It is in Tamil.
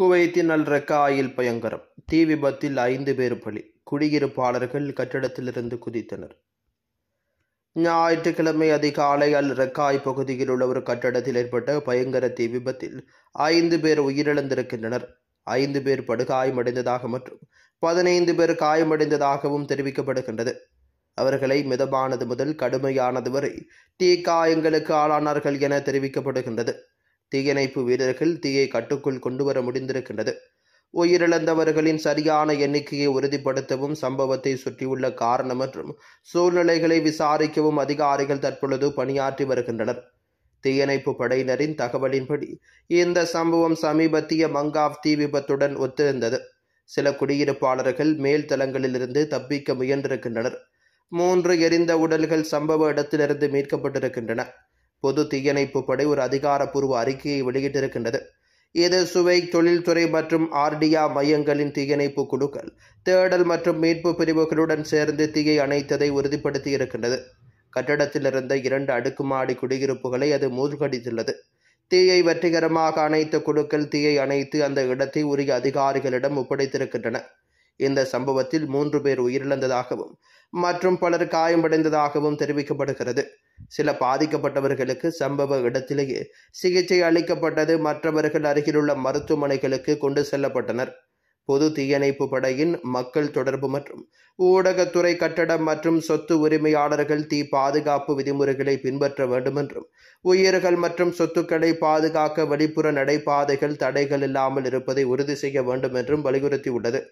குவைத்தின் அல் ரக்காயில் பயங்கரம். தீ விபத்தில் 5 பேர் பலி. குடியிருப்பாளர்கள் கட்டிடத்திலிருந்து குதித்தனர். ஞாயிற்றுக்கிழமை அதிகாலை அல் ரக்காய் பகுதியில் உள்ள ஒரு கட்டடத்தில் ஏற்பட்ட பயங்கர தீ விபத்தில் 5 பேர் உயிரிழந்திருக்கின்றனர். 5 பேர் படுகாயமடைந்ததாக மற்றும் 15 பேர் காயமடைந்ததாகவும் தெரிவிக்கப்படுகின்றது. அவர்களை மிதமானது முதல் கடுமையானது வரை தீ காயங்களுக்கு ஆளானார்கள் என தெரிவிக்கப்படுகின்றது. தீயணைப்பு வீரர்கள் தீயை கட்டுக்குள் கொண்டுவர முடிந்திருக்கின்றது. உயிரிழந்தவர்களின் சரியான எண்ணிக்கையை உறுதிப்படுத்தவும் சம்பவத்தை சுற்றியுள்ள காரணம் மற்றும் சூழ்நிலைகளை விசாரிக்கவும் அதிகாரிகள் தற்பொழுது பணியாற்றி வருகின்றனர். தீயணைப்பு படையினரின் தகவலின்படி இந்த சம்பவம் சமீபத்திய மங்காவ் தீ விபத்துடன் ஒத்திருந்தது. சில குடியிருப்பாளர்கள் மேல் தளங்களிலிருந்து தப்பிக்க முயன்றிருக்கின்றனர். 3 எரிந்த உடல்கள் சம்பவ இடத்திலிருந்து மீட்கப்பட்டிருக்கின்றன. பொது தீயணைப்பு படை ஒரு அதிகாரப்பூர்வ அறிக்கையை வெளியிட்டிருக்கின்றது. இது சுவை தொழில்துறை மற்றும் ஆர்டியா மையங்களின் தீயணைப்பு குழுக்கள் தேடல் மற்றும் மீட்பு பிரிவுகளுடன் சேர்ந்து தீயை அணைத்ததை உறுதிப்படுத்தியிருக்கின்றது. கட்டடத்தில் இருந்த 2 அடுக்குமாடி குடியிருப்புகளை அது மூழ்கடித்துள்ளது. தீயை வெற்றிகரமாக அணைத்த குழுக்கள் தீயை அணைத்து அந்த இடத்தை உரிய அதிகாரிகளிடம் ஒப்படைத்திருக்கின்றன. இந்த சம்பவத்தில் 3 பேர் உயிரிழந்ததாகவும் மற்றும் பலர் காயமடைந்ததாகவும் தெரிவிக்கப்படுகிறது. சில பாதிக்கப்பட்டவர்களுக்கு சம்பவ இடத்திலேயே சிகிச்சை அளிக்கப்பட்டது. மற்றவர்கள் அருகிலுள்ள மருத்துவமனைகளுக்கு கொண்டு செல்லப்பட்டனர். பொது தீயணைப்பு படையின் மக்கள் தொடர்பு மற்றும் ஊடகத்துறை கட்டடம் மற்றும் சொத்து உரிமையாளர்கள் தீ பாதுகாப்பு விதிமுறைகளை பின்பற்ற வேண்டும் என்றும் உயிர்கள் மற்றும் சொத்துக்களை பாதுகாக்க வெளிப்புற நடைபாதைகள் தடைகள் இல்லாமல் இருப்பதை உறுதி செய்ய வேண்டும் என்றும் வலியுறுத்தியுள்ளது.